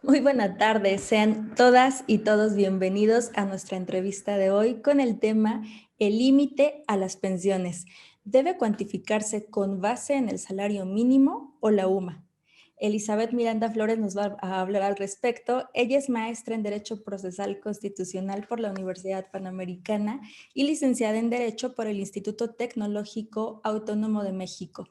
Muy buena tarde, sean todas y todos bienvenidos a nuestra entrevista de hoy con el tema El límite a las pensiones. ¿Debe cuantificarse con base en el salario mínimo o la UMA? Elizabeth Miranda Flores nos va a hablar al respecto. Ella es maestra en Derecho Procesal Constitucional por la Universidad Panamericana y licenciada en Derecho por el Instituto Tecnológico Autónomo de México.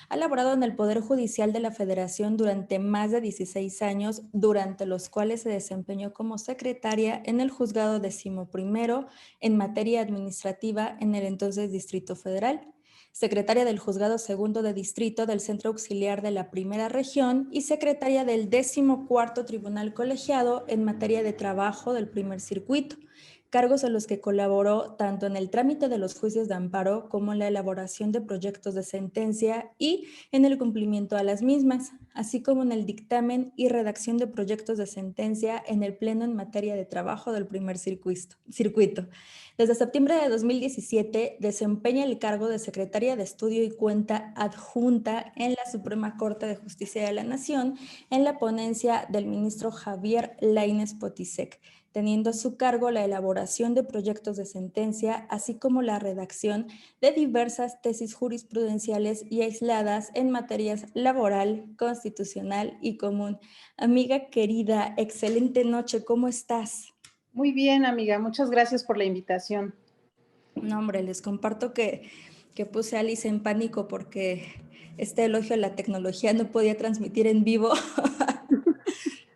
Ha laborado en el Poder Judicial de la Federación durante más de 16 años, durante los cuales se desempeñó como secretaria en el Juzgado Decimoprimero en materia administrativa en el entonces Distrito Federal, secretaria del Juzgado Segundo de Distrito del Centro Auxiliar de la Primera Región y secretaria del 14º Tribunal Colegiado en materia de trabajo del Primer Circuito, cargos en los que colaboró tanto en el trámite de los juicios de amparo como en la elaboración de proyectos de sentencia y en el cumplimiento a las mismas, así como en el dictamen y redacción de proyectos de sentencia en el Pleno en materia de trabajo del Primer Circuito. Desde septiembre de 2017 desempeña el cargo de secretaria de Estudio y Cuenta Adjunta en la Suprema Corte de Justicia de la Nación en la ponencia del ministro Javier Lainez Potisek, teniendo a su cargo la elaboración de proyectos de sentencia, así como la redacción de diversas tesis jurisprudenciales y aisladas en materias laboral, constitucional y común. Amiga querida, excelente noche, ¿cómo estás? Muy bien, amiga, muchas gracias por la invitación. No, hombre, les comparto que puse a Alice en pánico porque este elogio a la tecnología no podía transmitir en vivo,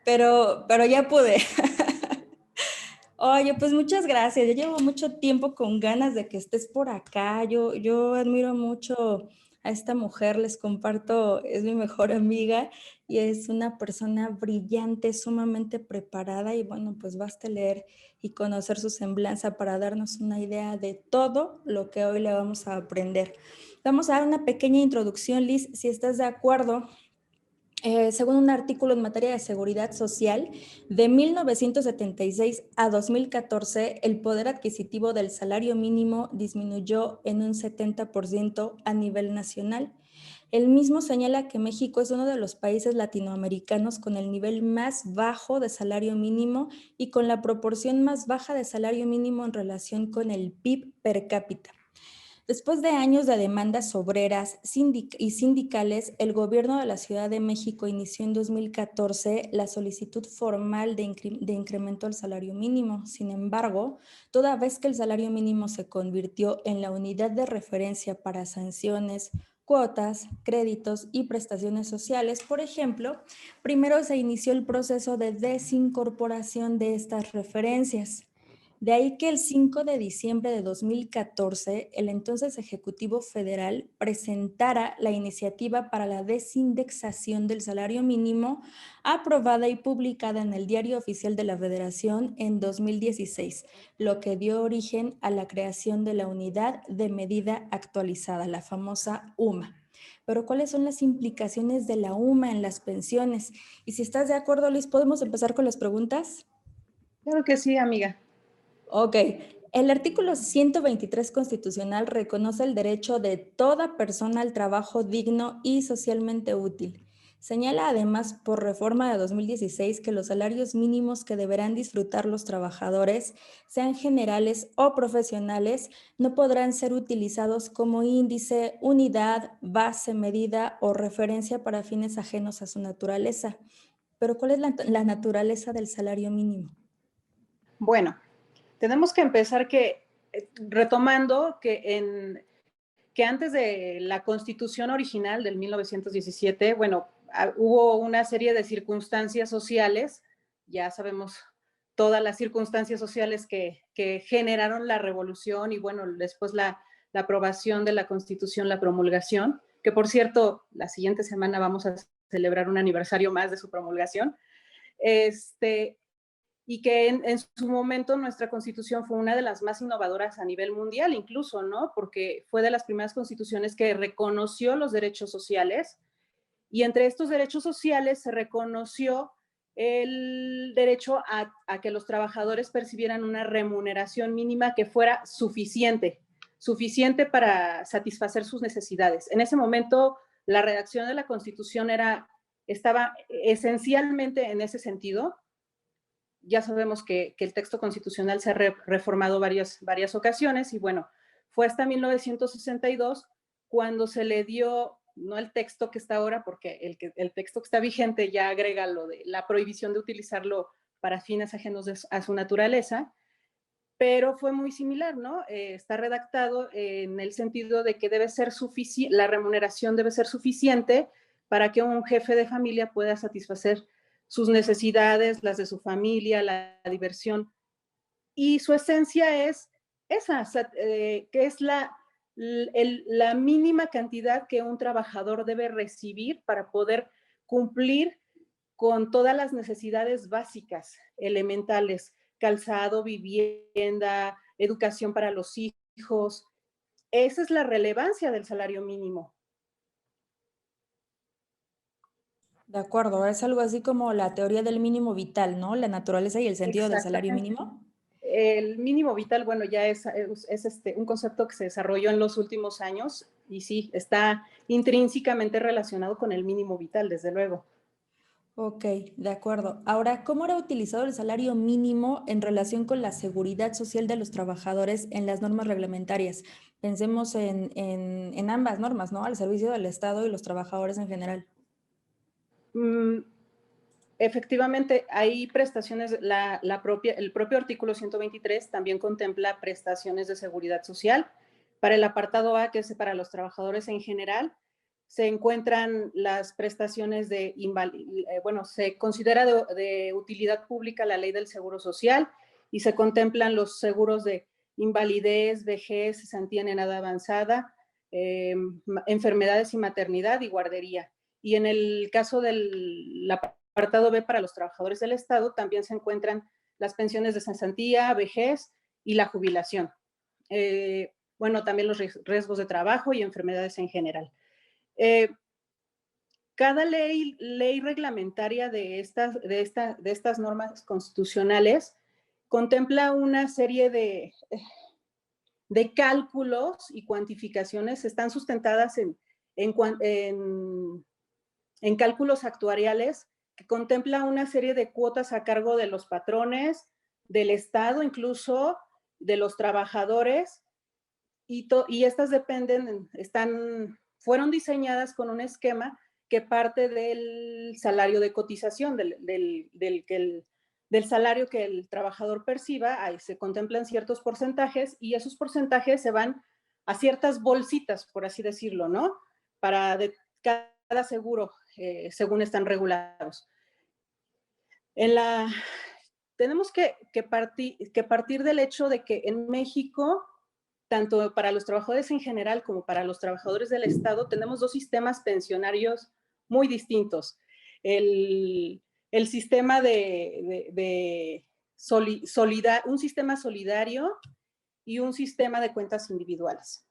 pero ya pude. Oye, pues muchas gracias. Yo llevo mucho tiempo con ganas de que estés por acá. Yo admiro mucho a esta mujer, les comparto, es mi mejor amiga y es una persona brillante, sumamente preparada y bueno, pues basta leer y conocer su semblanza para darnos una idea de todo lo que hoy le vamos a aprender. Vamos a dar una pequeña introducción, Liz, si estás de acuerdo. Según un artículo en materia de seguridad social, de 1976 a 2014, el poder adquisitivo del salario mínimo disminuyó en un 70% a nivel nacional. El mismo señala que México es uno de los países latinoamericanos con el nivel más bajo de salario mínimo y con la proporción más baja de salario mínimo en relación con el PIB per cápita. Después de años de demandas obreras y sindicales, el gobierno de la Ciudad de México inició en 2014 la solicitud formal de incremento al salario mínimo. Sin embargo, toda vez que el salario mínimo se convirtió en la unidad de referencia para sanciones, cuotas, créditos y prestaciones sociales, por ejemplo, primero se inició el proceso de desincorporación de estas referencias. De ahí que el 5 de diciembre de 2014, el entonces Ejecutivo Federal presentara la iniciativa para la desindexación del salario mínimo, aprobada y publicada en el Diario Oficial de la Federación en 2016, lo que dio origen a la creación de la Unidad de Medida Actualizada, la famosa UMA. Pero ¿cuáles son las implicaciones de la UMA en las pensiones? Y si estás de acuerdo, Liz, ¿podemos empezar con las preguntas? Claro que sí, amiga. Ok, el artículo 123 constitucional reconoce el derecho de toda persona al trabajo digno y socialmente útil. Señala además por reforma de 2016 que los salarios mínimos que deberán disfrutar los trabajadores, sean generales o profesionales, no podrán ser utilizados como índice, unidad, base, medida o referencia para fines ajenos a su naturaleza. Pero ¿cuál es la naturaleza del salario mínimo? Bueno, tenemos que empezar retomando que antes de la Constitución original del 1917, bueno, hubo una serie de circunstancias sociales, ya sabemos todas las circunstancias sociales que generaron la revolución y bueno, después la aprobación de la Constitución, la promulgación, que por cierto, la siguiente semana vamos a celebrar un aniversario más de su promulgación. Y que en su momento nuestra constitución fue una de las más innovadoras a nivel mundial incluso, ¿no? Porque fue de las primeras constituciones que reconoció los derechos sociales y entre estos derechos sociales se reconoció el derecho a que los trabajadores percibieran una remuneración mínima que fuera suficiente para satisfacer sus necesidades. En ese momento, la redacción de la Constitución era estaba esencialmente en ese sentido. Ya sabemos que el texto constitucional se ha reformado varias ocasiones y bueno, fue hasta 1962 cuando se le dio, no el texto que está ahora, porque el texto que está vigente ya agrega lo de la prohibición de utilizarlo para fines ajenos a su naturaleza, pero fue muy similar, ¿no? Está redactado en el sentido de que la remuneración debe ser suficiente para que un jefe de familia pueda satisfacer sus necesidades, las de su familia, la diversión. Y su esencia es esa, que es la mínima cantidad que un trabajador debe recibir para poder cumplir con todas las necesidades básicas, elementales, calzado, vivienda, educación para los hijos. Esa es la relevancia del salario mínimo. De acuerdo, es algo así como la teoría del mínimo vital, ¿no? La naturaleza y el sentido del salario Exactamente. mínimo. El mínimo vital, bueno, ya es un concepto que se desarrolló en los últimos años y sí, está intrínsecamente relacionado con el mínimo vital, desde luego. Ok, de acuerdo. Ahora, ¿cómo era utilizado el salario mínimo en relación con la seguridad social de los trabajadores en las normas reglamentarias? Pensemos en ambas normas, ¿no? Al servicio del Estado y los trabajadores en general. Mm, Efectivamente, hay prestaciones, el propio artículo 123 también contempla prestaciones de seguridad social. Para el apartado A, que es para los trabajadores en general, se encuentran las prestaciones bueno, se considera de utilidad pública la ley del seguro social y se contemplan los seguros de invalidez, vejez, cesantía en edad avanzada, enfermedades y maternidad y guardería. Y en el caso del apartado B para los trabajadores del Estado también se encuentran las pensiones de cesantía, vejez y la jubilación. Bueno, también los riesgos de trabajo y enfermedades en general. Cada ley reglamentaria de estas normas constitucionales contempla una serie de cálculos y cuantificaciones, están sustentadas en, en cálculos actuariales que contempla una serie de cuotas a cargo de los patrones, del Estado, incluso de los trabajadores, y estas fueron diseñadas con un esquema que parte del salario de cotización, del salario que el trabajador perciba. Ahí se contemplan ciertos porcentajes y esos porcentajes se van a ciertas bolsitas, por así decirlo, ¿no? Para cada seguro, según están regulados. Tenemos que partir del hecho de que en México, tanto para los trabajadores en general como para los trabajadores del Estado, tenemos dos sistemas pensionarios muy distintos. El sistema un sistema solidario y un sistema de cuentas individuales.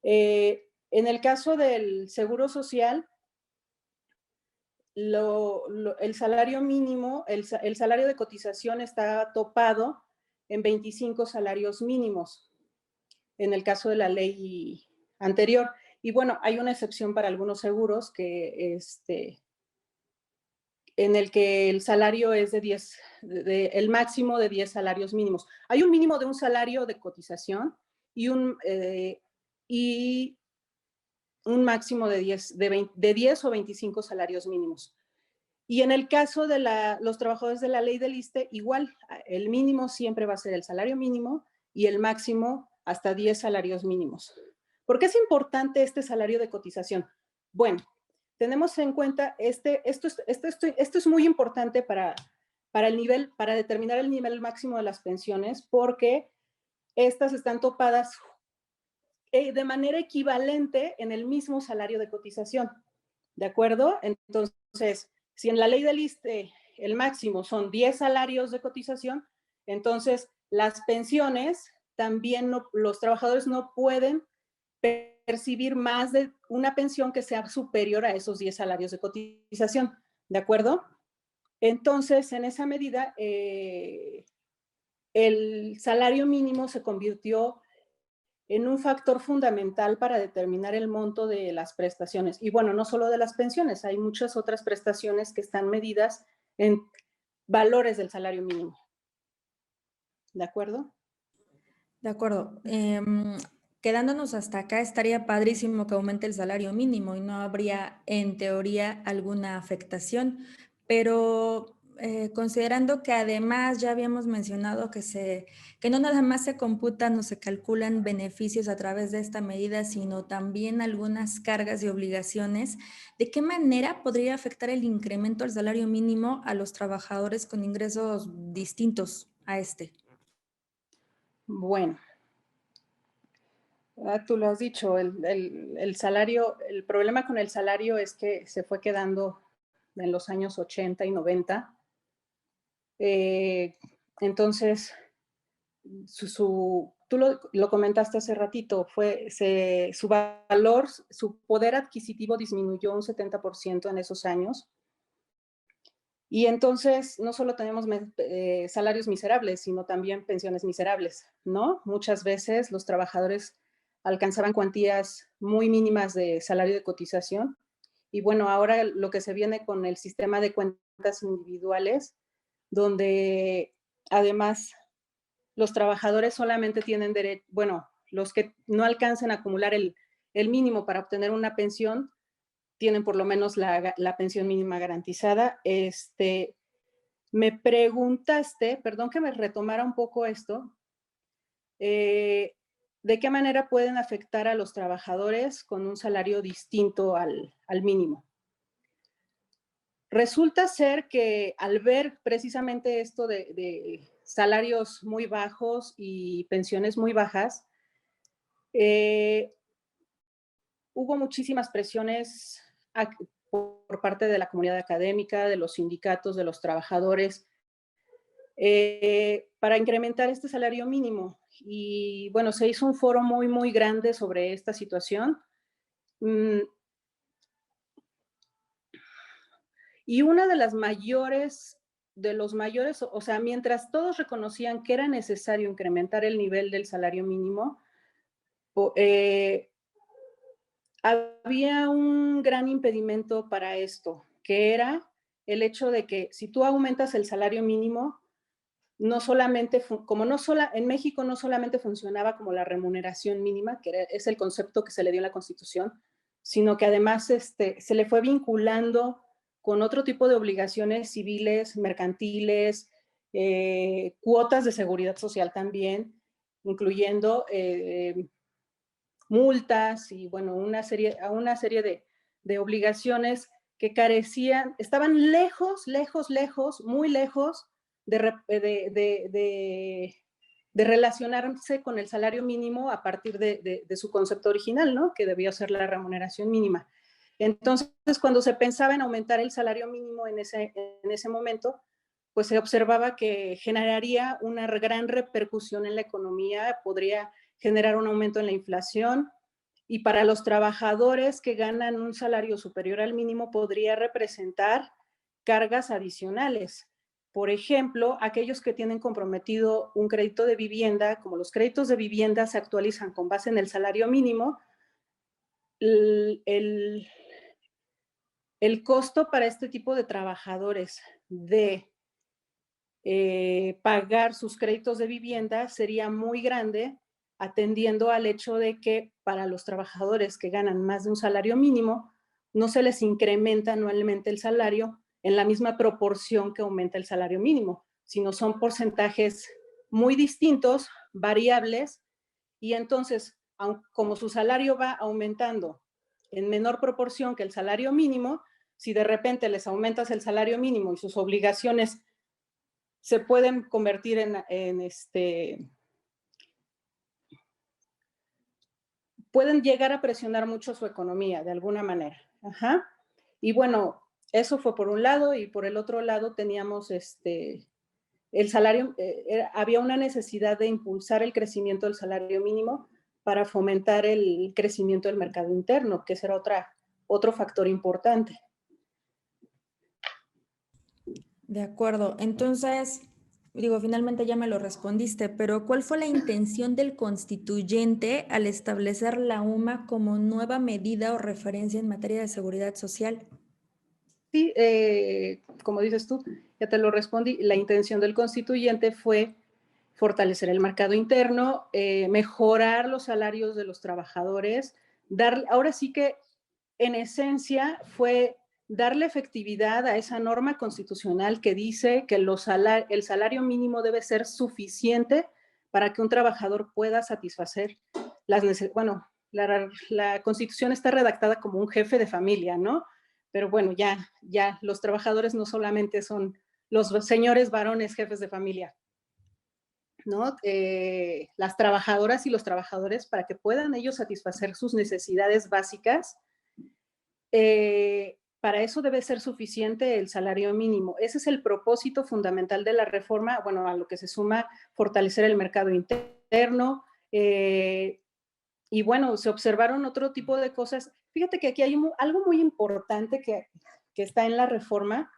En el caso del Seguro Social, el salario mínimo, el salario de cotización está topado en 25 salarios mínimos, en el caso de la ley anterior. Y bueno, hay una excepción para algunos seguros en el que el salario es el máximo de 10 salarios mínimos. Hay un mínimo de un salario de cotización y un máximo de 10 o 25 salarios mínimos. Y en el caso de los trabajadores de la ley del ISSSTE, igual, el mínimo siempre va a ser el salario mínimo y el máximo hasta 10 salarios mínimos. ¿Por qué es importante este salario de cotización? Bueno, tenemos en cuenta, esto es muy importante para determinar el nivel máximo de las pensiones, porque estas están topadas de manera equivalente en el mismo salario de cotización. ¿De acuerdo? Entonces, si en la ley del ISSSTE el máximo son 10 salarios de cotización, entonces las pensiones también los trabajadores no pueden percibir más de una pensión que sea superior a esos 10 salarios de cotización. ¿De acuerdo? Entonces, en esa medida, el salario mínimo se convirtió en un factor fundamental para determinar el monto de las prestaciones. Y bueno, no solo de las pensiones, hay muchas otras prestaciones que están medidas en valores del salario mínimo. ¿De acuerdo? De acuerdo. Quedándonos hasta acá, estaría padrísimo que aumente el salario mínimo y no habría, en teoría, alguna afectación. Pero considerando que además ya habíamos mencionado que no nada más se computan o se calculan beneficios a través de esta medida, sino también algunas cargas y obligaciones, ¿de qué manera podría afectar el incremento al salario mínimo a los trabajadores con ingresos distintos a este? Bueno, tú lo has dicho, el salario, el problema con el salario es que se fue quedando en los años 80 y 90. Eh, entonces, tú lo comentaste hace ratito, su valor, su poder adquisitivo disminuyó un 70% en esos años. Y entonces no solo tenemos salarios miserables, sino también pensiones miserables, ¿no? Muchas veces los trabajadores alcanzaban cuantías muy mínimas de salario de cotización. Y bueno, ahora lo que se viene con el sistema de cuentas individuales, donde además los trabajadores solamente tienen derecho, bueno, los que no alcancen a acumular el mínimo para obtener una pensión, tienen por lo menos la pensión mínima garantizada. Me preguntaste, perdón que me retomara un poco esto, ¿de qué manera pueden afectar a los trabajadores con un salario distinto al mínimo? Resulta ser que al ver precisamente esto de salarios muy bajos y pensiones muy bajas, eh, hubo muchísimas presiones por parte de la comunidad académica, de los sindicatos, de los trabajadores, para incrementar este salario mínimo. Y bueno, se hizo un foro muy, muy grande sobre esta situación. Mm, Y una de los mayores, o sea, mientras todos reconocían que era necesario incrementar el nivel del salario mínimo, eh, había un gran impedimento para esto, que era el hecho de que si tú aumentas el salario mínimo, no solamente, como no sola, en México no solamente funcionaba como la remuneración mínima, es el concepto que se le dio en la Constitución, sino que además se le fue vinculando con otro tipo de obligaciones civiles, mercantiles, cuotas de seguridad social también, incluyendo multas y bueno, una serie de obligaciones que carecían, estaban lejos, lejos, lejos, muy lejos de relacionarse con el salario mínimo a partir de su concepto original, ¿no? Que debió ser la remuneración mínima. Entonces, cuando se pensaba en aumentar el salario mínimo en ese momento, pues se observaba que generaría una gran repercusión en la economía, podría generar un aumento en la inflación y para los trabajadores que ganan un salario superior al mínimo podría representar cargas adicionales. Por ejemplo, aquellos que tienen comprometido un crédito de vivienda, como los créditos de vivienda se actualizan con base en el salario mínimo, el, el, el costo para este tipo de trabajadores de pagar sus créditos de vivienda sería muy grande, atendiendo al hecho de que para los trabajadores que ganan más de un salario mínimo, no se les incrementa anualmente el salario en la misma proporción que aumenta el salario mínimo, sino son porcentajes muy distintos, variables, y entonces, como su salario va aumentando en menor proporción que el salario mínimo, si de repente les aumentas el salario mínimo y sus obligaciones se pueden convertir pueden llegar a presionar mucho su economía de alguna manera. Ajá. Y bueno, eso fue por un lado y por el otro lado teníamos el salario, había una necesidad de impulsar el crecimiento del salario mínimo para fomentar el crecimiento del mercado interno, que ese era otro factor importante. De acuerdo. Entonces, digo, finalmente ya me lo respondiste, pero ¿cuál fue la intención del constituyente al establecer la UMA como nueva medida o referencia en materia de seguridad social? Sí, como dices tú, ya te lo respondí, la intención del constituyente fue fortalecer el mercado interno, mejorar los salarios de los trabajadores, ahora sí que en esencia fue darle efectividad a esa norma constitucional que dice que el salario mínimo debe ser suficiente para que un trabajador pueda satisfacer las necesidades. Bueno, la constitución está redactada como un jefe de familia, ¿no? Pero bueno, ya los trabajadores no solamente son los señores varones jefes de familia, ¿no? Las trabajadoras y los trabajadores, para que puedan ellos satisfacer sus necesidades básicas, para eso debe ser suficiente el salario mínimo. Ese es el propósito fundamental de la reforma, bueno, a lo que se suma fortalecer el mercado interno. Y bueno, se observaron otro tipo de cosas. Fíjate que aquí hay algo muy importante que está en la reforma.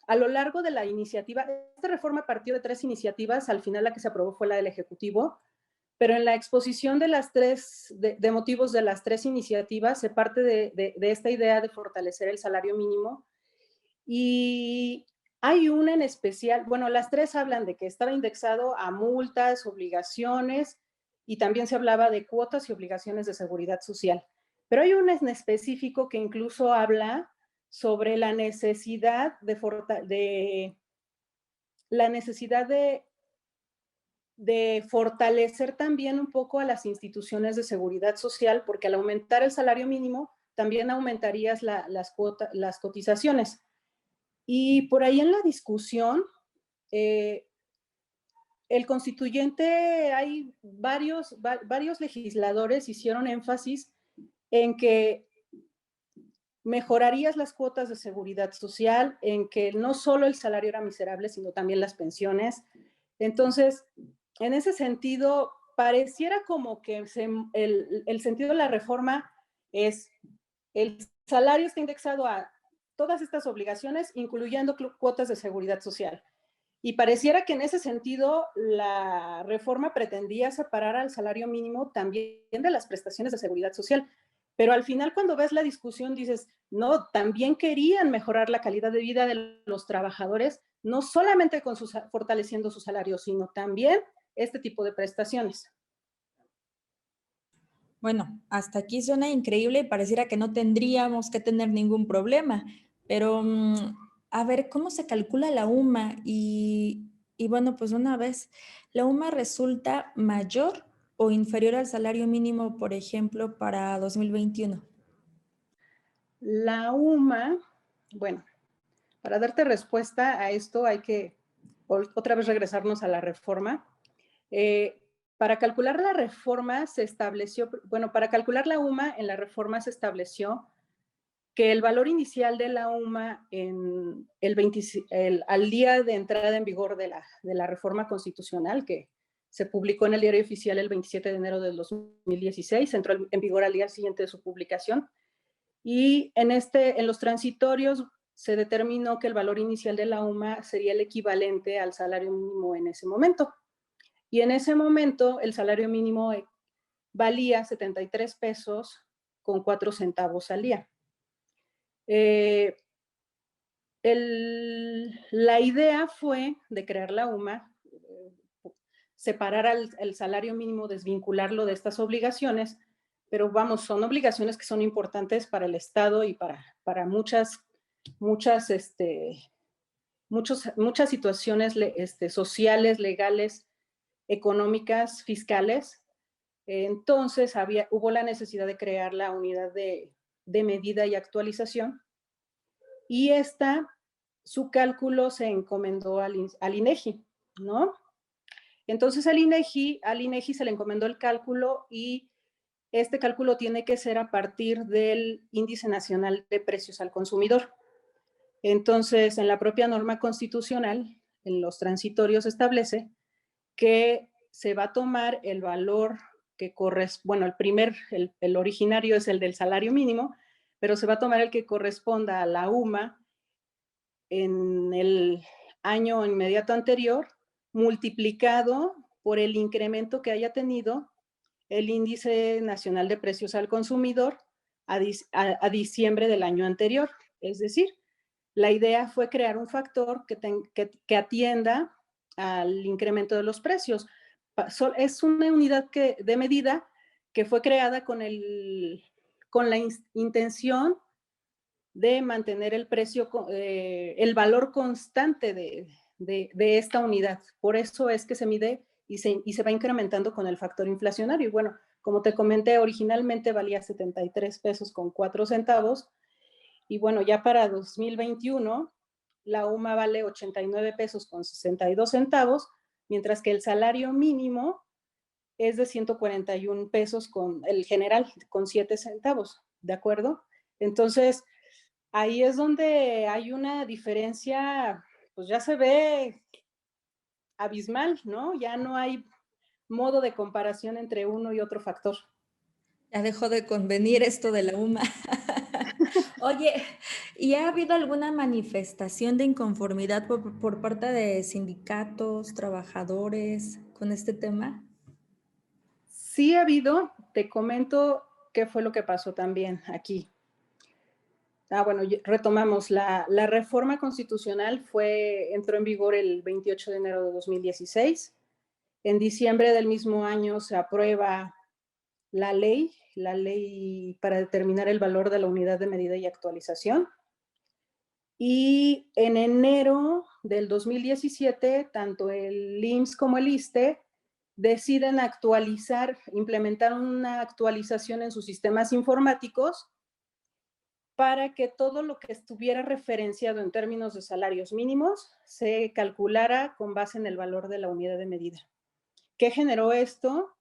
A lo largo de la iniciativa, esta reforma partió de 3 iniciativas, al final la que se aprobó fue la del Ejecutivo, pero en la exposición de motivos de las 3 iniciativas se parte de esta idea de fortalecer el salario mínimo, y hay una en especial, bueno, las 3 hablan de que estaba indexado a multas, obligaciones, y también se hablaba de cuotas y obligaciones de seguridad social. Pero hay una en específico que incluso habla sobre la necesidad la necesidad de fortalecer también un poco a las instituciones de seguridad social, porque al aumentar el salario mínimo, también aumentarías las cotizaciones. Y por ahí en la discusión, eh, el constituyente, hay varios legisladores hicieron énfasis en que mejorarías las cuotas de seguridad social, en que no solo el salario era miserable, sino también las pensiones. Entonces, en ese sentido, pareciera como que el sentido de la reforma es el salario está indexado a todas estas obligaciones, incluyendo cuotas de seguridad social. Y pareciera que en ese sentido la reforma pretendía separar al salario mínimo también de las prestaciones de seguridad social. Pero al final cuando ves la discusión dices, no, también querían mejorar la calidad de vida de los trabajadores, no solamente fortaleciendo su salario, sino también este tipo de prestaciones. Bueno, hasta aquí suena increíble y pareciera que no tendríamos que tener ningún problema, pero a ver, ¿cómo se calcula la UMA? Y bueno, pues una vez, ¿la UMA resulta mayor o inferior al salario mínimo, por ejemplo, para 2021? La UMA, bueno, para darte respuesta a esto hay que otra vez regresarnos a la reforma. Para calcular la reforma se estableció, bueno, para calcular la UMA en la reforma se estableció que el valor inicial de la UMA al día de entrada en vigor de la reforma constitucional, que se publicó en el Diario Oficial el 27 de enero del 2016, entró en vigor al día siguiente de su publicación, y en los transitorios se determinó que el valor inicial de la UMA sería el equivalente al salario mínimo en ese momento. Y en ese momento el salario mínimo valía 73 pesos con 4 centavos al día. La idea fue de crear la UMA, separar el salario mínimo, desvincularlo de estas obligaciones, pero vamos, son obligaciones que son importantes para el Estado y para muchas situaciones sociales, legales, económicas, fiscales. Entonces hubo la necesidad de crear la unidad de medida y actualización, y su cálculo se encomendó al INEGI, ¿no? Entonces al INEGI se le encomendó el cálculo, y este cálculo tiene que ser a partir del Índice Nacional de Precios al Consumidor. Entonces, en la propia norma constitucional, en los transitorios establece que se va a tomar el valor que corresponde, bueno, el originario es el del salario mínimo, pero se va a tomar el que corresponda a la UMA año inmediato anterior, multiplicado por el incremento que haya tenido el índice nacional de precios al consumidor a diciembre del año anterior. Es decir, la idea fue crear un factor que atienda al incremento de los precios. Es una unidad de medida que fue creada con la intención de mantener el precio, el valor constante de esta unidad. Por eso es que se mide y se va incrementando con el factor inflacionario. Y bueno, como te comenté, originalmente valía 73 pesos con 4 centavos. Y bueno, ya para 2021, la UMA vale 89 pesos con 62 centavos, mientras que el salario mínimo es de 141 pesos con el general, con 7 centavos, ¿de acuerdo? Entonces, ahí es donde hay una diferencia, pues ya se ve abismal, ¿no? Ya no hay modo de comparación entre uno y otro factor. Ya dejó de convenir esto de la UMA. Oye, ¿y ha habido alguna manifestación de inconformidad por parte de sindicatos, trabajadores con este tema? Sí ha habido, te comento qué fue lo que pasó también aquí. Bueno, retomamos. La reforma constitucional entró en vigor el 28 de enero de 2016. En diciembre del mismo año se aprueba la ley para determinar el valor de la unidad de medida y actualización. Y en enero del 2017, tanto el IMSS como el ISSSTE deciden implementar una actualización en sus sistemas informáticos para que todo lo que estuviera referenciado en términos de salarios mínimos se calculara con base en el valor de la unidad de medida. ¿Qué generó esto?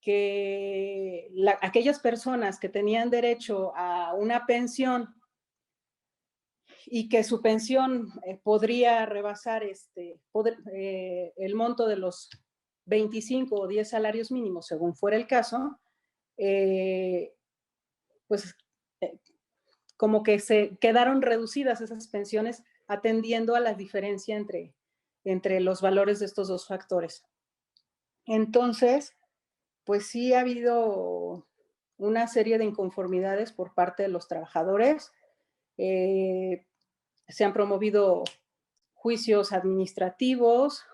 Que aquellas personas que tenían derecho a una pensión y que su pensión podría rebasar el monto de los 25 o 10 salarios mínimos, según fuera el caso, pues como que se quedaron reducidas esas pensiones atendiendo a la diferencia entre los valores de estos dos factores. Entonces, pues sí ha habido una serie de inconformidades por parte de los trabajadores. Se han promovido juicios administrativos,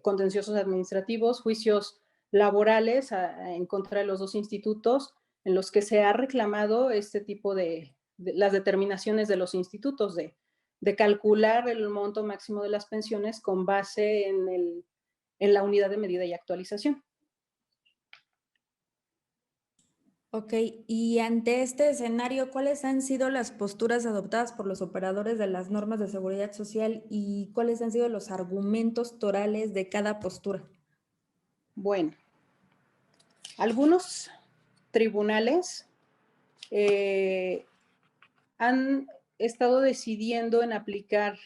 contenciosos administrativos, juicios laborales en contra de los dos institutos, en los que se ha reclamado este tipo de las determinaciones de los institutos de calcular el monto máximo de las pensiones con base en la unidad de medida y actualización. Ok, y ante este escenario, ¿cuáles han sido las posturas adoptadas por los operadores de las normas de seguridad social y cuáles han sido los argumentos torales de cada postura? Bueno, algunos tribunales han estado decidiendo en aplicar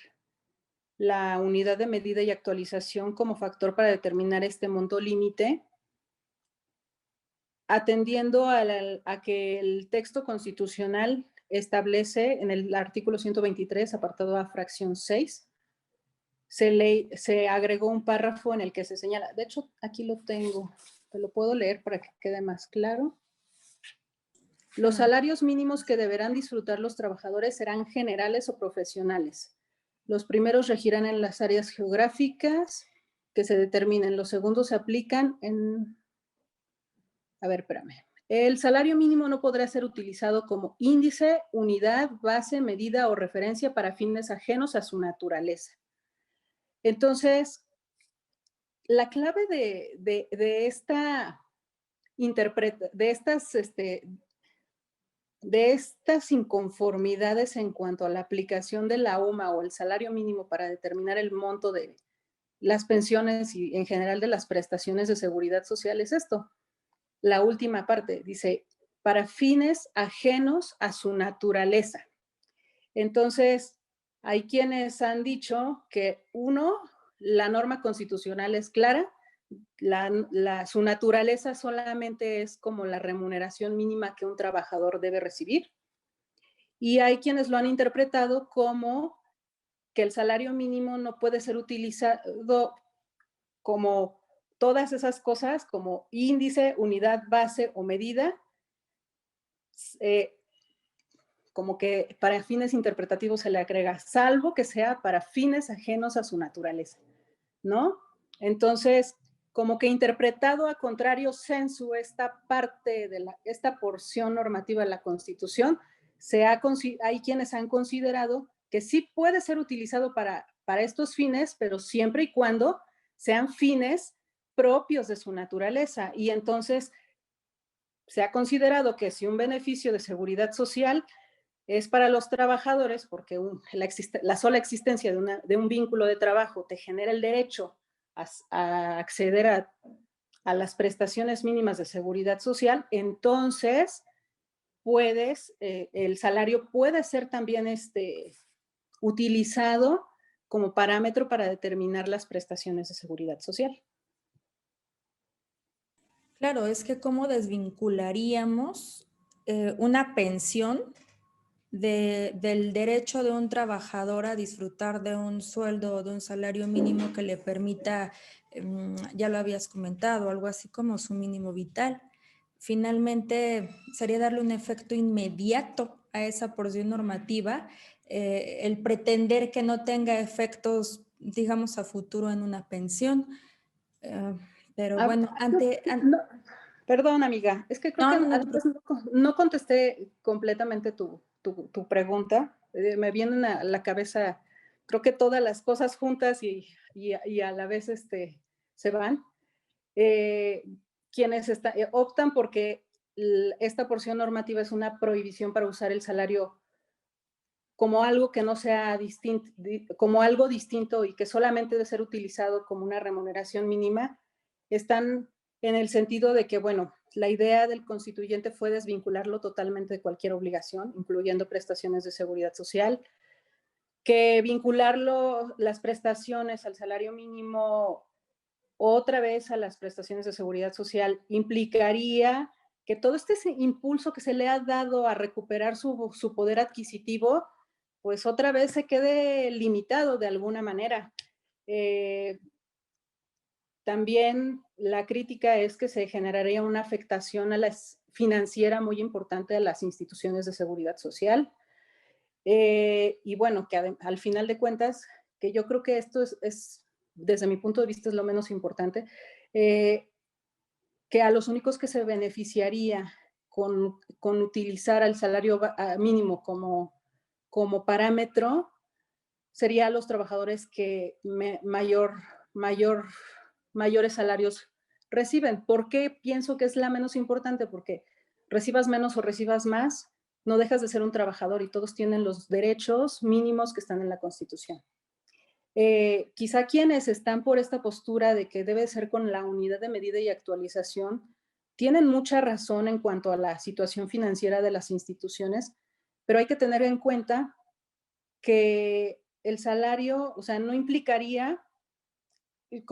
la unidad de medida y actualización como factor para determinar este monto límite, atendiendo a que el texto constitucional establece en el artículo 123, apartado A, fracción 6, se agregó un párrafo en el que se señala, de hecho aquí lo tengo, te lo puedo leer para que quede más claro. Los salarios mínimos que deberán disfrutar los trabajadores serán generales o profesionales. Los primeros regirán en las áreas geográficas que se determinen. Los segundos se aplican en... A ver, espérame. El salario mínimo no podrá ser utilizado como índice, unidad, base, medida o referencia para fines ajenos a su naturaleza. Entonces, la clave de estas inconformidades en cuanto a la aplicación de la UMA o el salario mínimo para determinar el monto de las pensiones y en general de las prestaciones de seguridad social es esto. La última parte dice, para fines ajenos a su naturaleza. Entonces, hay quienes han dicho que la norma constitucional es clara, su naturaleza solamente es como la remuneración mínima que un trabajador debe recibir. Y hay quienes lo han interpretado como que el salario mínimo no puede ser utilizado como todas esas cosas, como índice, unidad base o medida, eh, como que para fines interpretativos se le agrega, salvo que sea para fines ajenos a su naturaleza, ¿no? Entonces, como que interpretado a contrario sensu esta parte de esta porción normativa de la Constitución, hay quienes han considerado que sí puede ser utilizado para estos fines, pero siempre y cuando sean fines propios de su naturaleza. Y entonces se ha considerado que si un beneficio de seguridad social es para los trabajadores, porque la sola existencia de un vínculo de trabajo te genera el derecho a acceder las prestaciones mínimas de seguridad social, entonces el salario puede ser también utilizado como parámetro para determinar las prestaciones de seguridad social. Claro, es que cómo desvincularíamos una pensión del derecho de un trabajador a disfrutar de un sueldo o de un salario mínimo que le permita, ya lo habías comentado, algo así como su mínimo vital. Finalmente, sería darle un efecto inmediato a esa porción normativa, el pretender que no tenga efectos, digamos, a futuro en una pensión. Eh, pero Ah, bueno, no, perdón, amiga, es que creo no, que no, no te preocupes. no contesté completamente tu pregunta. Me vienen a la cabeza, creo que todas las cosas juntas y a la vez se van. Eh, Quienes optan porque esta porción normativa es una prohibición para usar el salario como algo que no sea distinto, como algo distinto y que solamente debe ser utilizado como una remuneración mínima, están en el sentido de que, bueno, la idea del constituyente fue desvincularlo totalmente de cualquier obligación, incluyendo prestaciones de seguridad social, que vincularlo, las prestaciones al salario mínimo otra vez a las prestaciones de seguridad social implicaría que todo este impulso que se le ha dado a recuperar su poder adquisitivo, pues otra vez se quede limitado de alguna manera. Eh, También la crítica es que se generaría una afectación financiera muy importante a las instituciones de seguridad social. Y bueno, que al final de cuentas, que yo creo que esto desde mi punto de vista, es lo menos importante, eh, que a los únicos que se beneficiaría con utilizar el salario mínimo como parámetro sería a los trabajadores que mayor, mayores salarios reciben. ¿Por qué pienso que es la menos importante? Porque recibas menos o recibas más, no dejas de ser un trabajador y todos tienen los derechos mínimos que están en la Constitución. Quizá quienes están por esta postura de que debe ser con la unidad de medida y actualización, tienen mucha razón en cuanto a la situación financiera de las instituciones, pero hay que tener en cuenta que el salario, o sea, no implicaría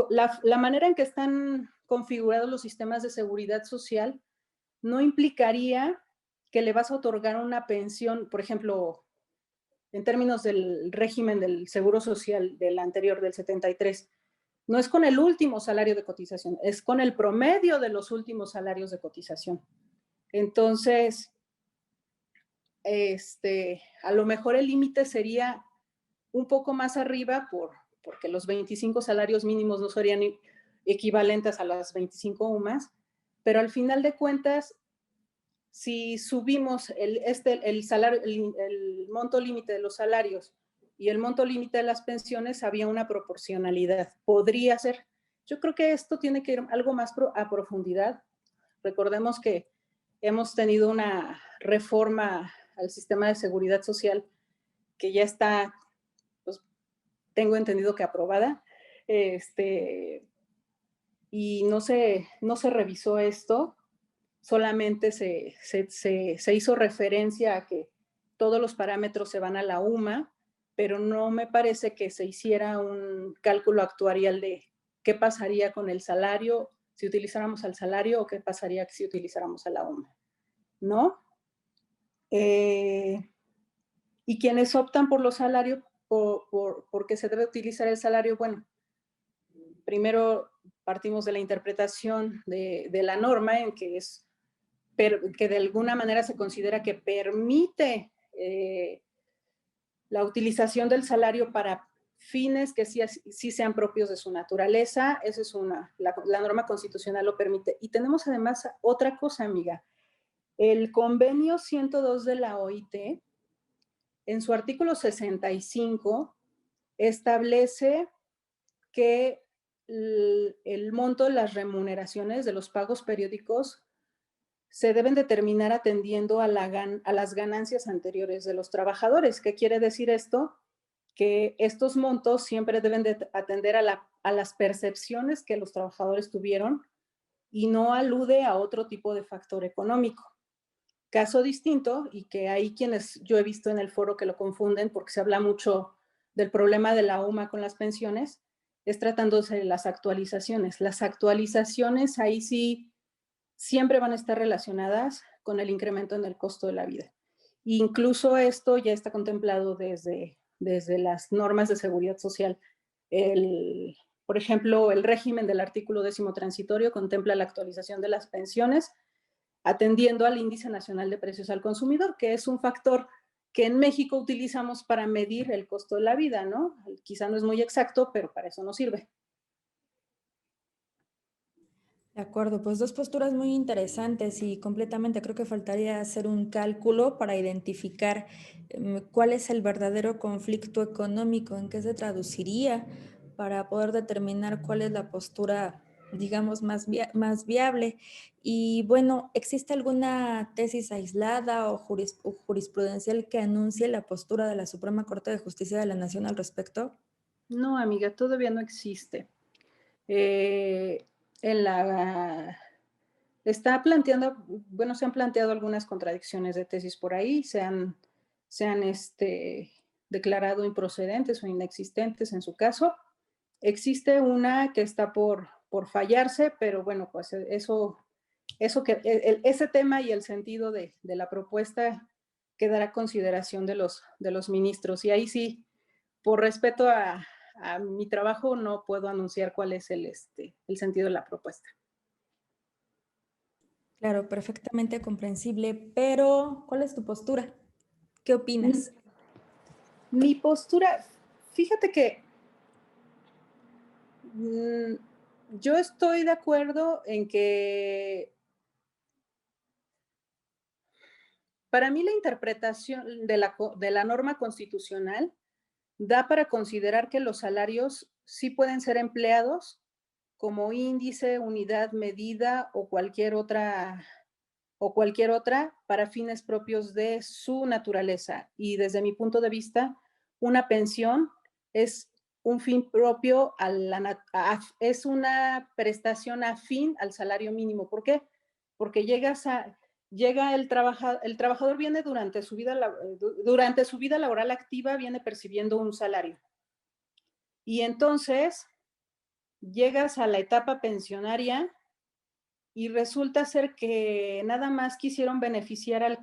la manera en que están configurados los sistemas de seguridad social, no implicaría que le vas a otorgar una pensión, por ejemplo, en términos del régimen del Seguro Social del anterior, del 73, no es con el último salario de cotización, es con el promedio de los últimos salarios de cotización. Entonces, a lo mejor el límite sería un poco más arriba porque los 25 salarios mínimos no serían equivalentes a las 25 UMAS, pero al final de cuentas, si subimos el monto límite de los salarios y el monto límite de las pensiones, había una proporcionalidad. Podría ser. Yo creo que esto tiene que ir algo más a profundidad. Recordemos que hemos tenido una reforma al sistema de seguridad social que ya está, pues, tengo entendido que aprobada, y no se revisó esto, solamente se hizo referencia a que todos los parámetros se van a la UMA, pero no me parece que se hiciera un cálculo actuarial de qué pasaría con el salario si utilizáramos al salario o qué pasaría si utilizáramos a la UMA, ¿no? Y quienes optan por los salarios, por qué se debe utilizar el salario? Bueno, primero partimos de la interpretación de la norma en que que de alguna manera se considera que permite la utilización del salario para fines que sí sean propios de su naturaleza. Esa es la norma constitucional lo permite. Y tenemos además otra cosa, amiga. El convenio 102 de la OIT, en su artículo 65, establece que el monto de las remuneraciones de los pagos periódicos se deben determinar atendiendo a las ganancias anteriores de los trabajadores. ¿Qué quiere decir esto? Que estos montos siempre deben de atender a las percepciones que los trabajadores tuvieron y no alude a otro tipo de factor económico. Caso distinto, y que hay quienes yo he visto en el foro que lo confunden porque se habla mucho del problema de la UMA con las pensiones, es tratándose de las actualizaciones. Las actualizaciones ahí sí siempre van a estar relacionadas con el incremento en el costo de la vida. Incluso esto ya está contemplado desde las normas de seguridad social. Por ejemplo, el régimen del artículo 10º transitorio contempla la actualización de las pensiones atendiendo al índice nacional de precios al consumidor, que es un factor que en México utilizamos para medir el costo de la vida, ¿no? Quizá no es muy exacto, pero para eso nos sirve. De acuerdo, pues dos posturas muy interesantes y completamente creo que faltaría hacer un cálculo para identificar cuál es el verdadero conflicto económico, en qué se traduciría para poder determinar cuál es la postura, digamos, más viable. Y bueno, ¿existe alguna tesis aislada o jurisprudencial que anuncie la postura de la Suprema Corte de Justicia de la Nación al respecto? No, amiga, todavía no existe. Eh, en la está planteando, bueno, se han planteado algunas contradicciones de tesis por ahí, se han declarado improcedentes o inexistentes en su caso. Existe una que está por fallarse, pero bueno, pues ese tema y el sentido de la propuesta quedará a consideración de los ministros. Y ahí sí, por respeto a mi trabajo, no puedo anunciar cuál es el sentido de la propuesta. Claro, perfectamente comprensible, pero ¿cuál es tu postura? ¿Qué opinas? Mi postura, fíjate que yo estoy de acuerdo en que para mí la interpretación de la norma constitucional da para considerar que los salarios sí pueden ser empleados como índice, unidad, medida o cualquier otra para fines propios de su naturaleza. Y desde mi punto de vista, una pensión es un fin propio, es una prestación afín al salario mínimo. ¿Por qué? Porque el trabajador viene durante su vida laboral activa, viene percibiendo un salario. Y entonces llegas a la etapa pensionaria y resulta ser que nada más quisieron beneficiar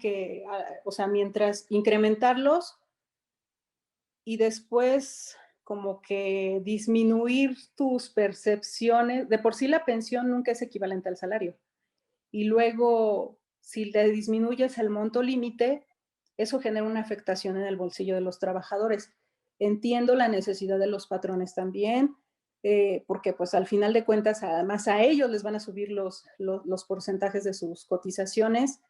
o sea, mientras incrementarlos y después como que disminuir tus percepciones. De por sí la pensión nunca es equivalente al salario. Y luego, si le disminuyes el monto límite, eso genera una afectación en el bolsillo de los trabajadores. Entiendo la necesidad de los patrones también, porque pues al final de cuentas, además a ellos les van a subir los porcentajes de sus cotizaciones.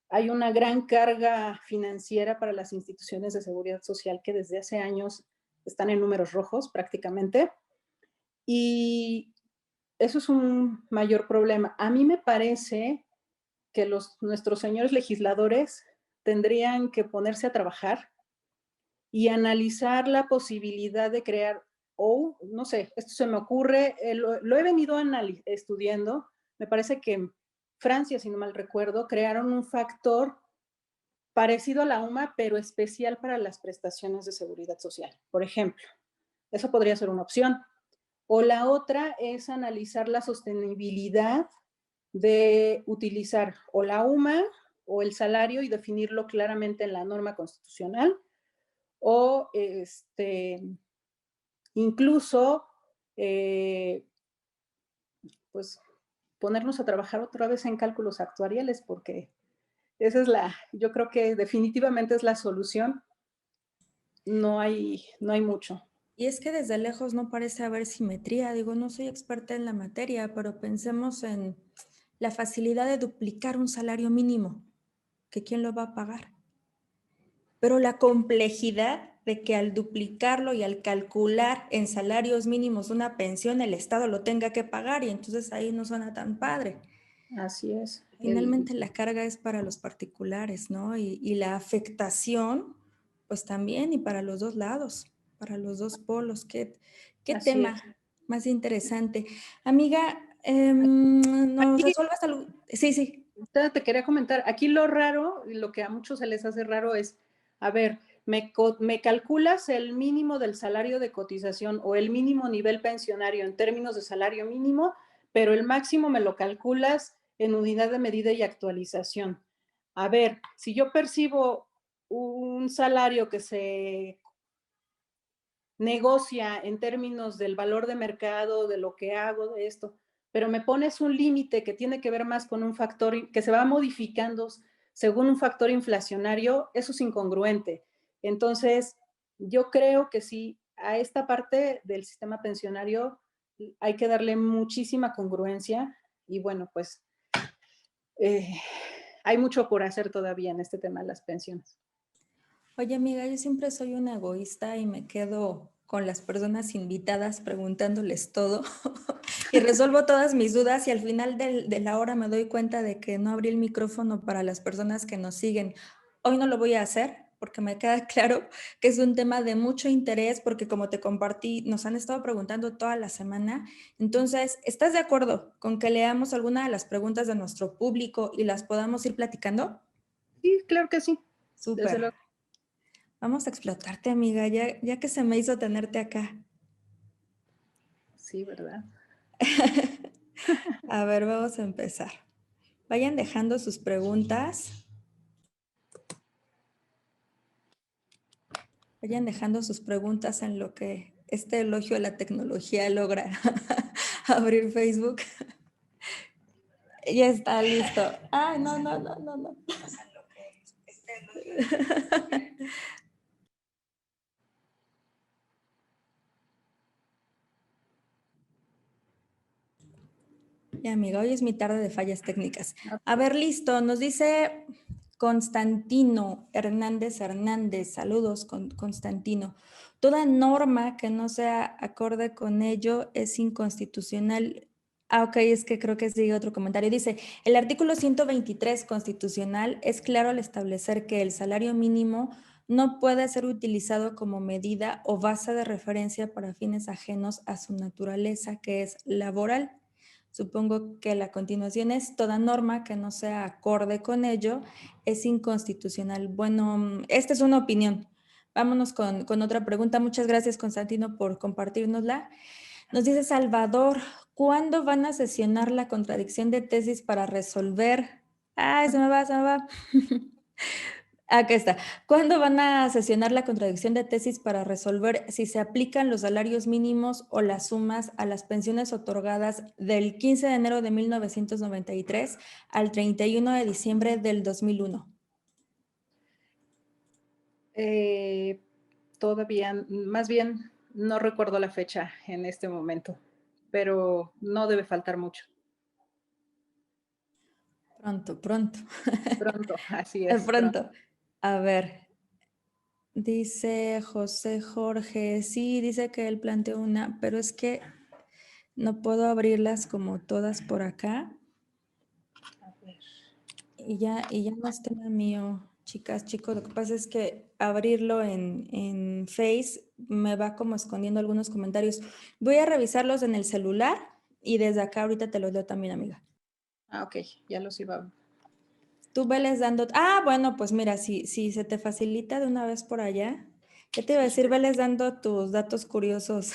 Hay una gran carga financiera para las instituciones de seguridad social que desde hace años están en números rojos prácticamente. Y eso es un mayor problema. A mí me parece que nuestros señores legisladores tendrían que ponerse a trabajar y analizar la posibilidad de crear, o no sé, esto se me ocurre, lo he venido estudiando, me parece que en Francia, si no mal recuerdo, crearon un factor parecido a la UMA, pero especial para las prestaciones de seguridad social, por ejemplo. Eso podría ser una opción. O la otra es analizar la sostenibilidad de utilizar o la UMA o el salario y definirlo claramente en la norma constitucional, o incluso, pues, ponernos a trabajar otra vez en cálculos actuariales, porque esa es yo creo que definitivamente es la solución. No hay mucho. Y es que desde lejos no parece haber simetría. Digo, no soy experta en la materia, pero pensemos en la facilidad de duplicar un salario mínimo, que quién lo va a pagar. Pero la complejidad de que al duplicarlo y al calcular en salarios mínimos una pensión, el Estado lo tenga que pagar y entonces ahí no suena tan padre. Así es. Finalmente la carga es para los particulares, ¿no? Y la afectación, pues también, y para los dos lados, para los dos polos. ¿Qué Así tema es. más interesante? Amiga, ¿nos Aquí resuelvas algo? Sí, sí. te quería comentar, aquí lo raro, y lo que a muchos se les hace raro es, a ver, me calculas el mínimo del salario de cotización o el mínimo nivel pensionario en términos de salario mínimo, pero el máximo me lo calculas en unidad de medida y actualización. A ver, si yo percibo un salario que se negocia en términos del valor de mercado, de lo que hago, de esto, pero me pones un límite que tiene que ver más con un factor que se va modificando según un factor inflacionario, eso es incongruente. Entonces, yo creo que sí, a esta parte del sistema pensionario hay que darle muchísima congruencia y bueno, pues eh, hay mucho por hacer todavía en este tema de las pensiones. Oye, amiga, yo siempre soy una egoísta y me quedo con las personas invitadas preguntándoles todo y resuelvo todas mis dudas y al final de la hora me doy cuenta de que no abrí el micrófono para las personas que nos siguen. Hoy no lo voy a hacer porque me queda claro que es un tema de mucho interés porque como te compartí, nos han estado preguntando toda la semana. Entonces, ¿estás de acuerdo con que leamos alguna de las preguntas de nuestro público y las podamos ir platicando? Sí, claro que sí, Súper. desde luego. Vamos a explotarte, amiga, ya que se me hizo tenerte acá. Sí, ¿verdad? A ver, vamos a empezar. Vayan dejando sus preguntas. Vayan dejando sus preguntas en lo que este elogio a la tecnología logra abrir Facebook. Ya está listo. Ay, no, no, no, no, no. Ya, amiga, hoy es mi tarde de fallas técnicas. A ver, listo. Nos dice Constantino Hernández. Saludos, Constantino. Toda norma que no sea acorde con ello es inconstitucional. Ah, ok, es que creo que sigue otro comentario. Dice, el artículo 123 constitucional es claro al establecer que el salario mínimo no puede ser utilizado como medida o base de referencia para fines ajenos a su naturaleza, que es laboral. Supongo que la continuación es toda norma que no sea acorde con ello es inconstitucional. Bueno, esta es una opinión. Vámonos con otra pregunta. Muchas gracias, Constantino, por compartirnosla. Nos dice Salvador, ¿cuándo van a sesionar la contradicción de tesis para resolver? Ay, se me va, se me va. Acá está. ¿Cuándo van a sesionar la contradicción de tesis para resolver si se aplican los salarios mínimos o las sumas a las pensiones otorgadas del 15 de enero de 1993 al 31 de diciembre del 2001? Eh, Todavía, más bien, no recuerdo la fecha en este momento, pero no debe faltar mucho. Pronto, pronto. Pronto, así es, pronto. Pronto. A ver, dice José Jorge, sí, dice que él planteó una, pero es que no puedo abrirlas como todas por acá. A ver. Y ya no es tema mío, chicas, chicos. Lo que pasa es que abrirlo en Face me va como escondiendo algunos comentarios. Voy a revisarlos en el celular y desde acá ahorita te los leo también, amiga. Ok, ya los iba. Tú veles dando. Ah, bueno, pues mira, si se te facilita de una vez por allá, ¿qué te iba a decir? Veles dando tus datos curiosos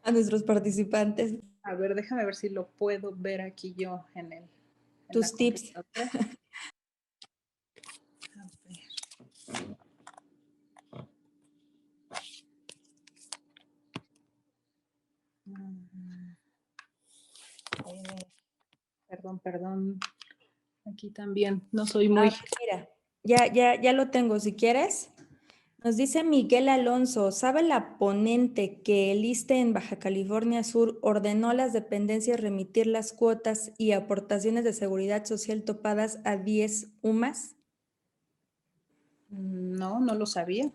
a nuestros participantes, A ver, déjame ver si lo puedo ver aquí yo en la tus tips. computadora. A ver. Perdón. Aquí también, no soy Ah, muy... pues mira, ya lo tengo, si quieres. Nos dice Miguel Alonso, ¿sabe la ponente que el ISSSTE en Baja California Sur ordenó a las dependencias remitir las cuotas y aportaciones de seguridad social topadas a 10 UMAS? No, no lo sabía.